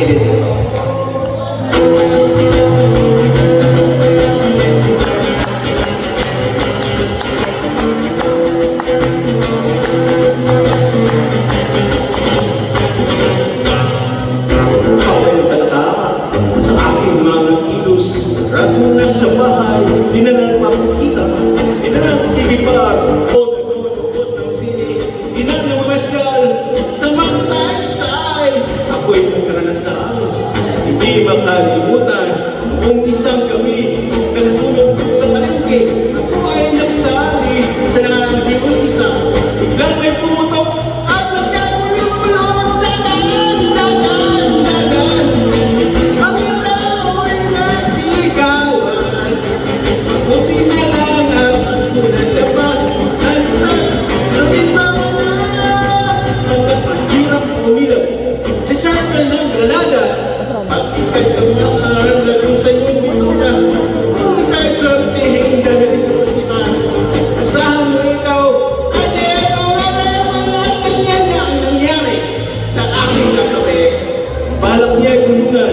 appreciate it. Rato na sa bahay, di na lang mapakita, di na lang kikibar, o nagdudukot ng sini, di na lang mamasyal sa mga saysay. Ako'y nagkaranasan, hindi makalimutan, kung isang gabi, nagsunod sa palengke, ako ay nagsali sa nangangiyosisa, biglang may pumutok at nagkakuyulong dagan, dagan, dagan. Buti na lang at pinalaban ang tas sa pinsama na pagkapagkirap umilag sa circle ng Granada at ikagkamaan na doon sa iyong bituna kung ika'y sortihin dahil sa hospital asahan mo ikaw at ikaw na ang nangyari sa aking nakape balak niya gulungan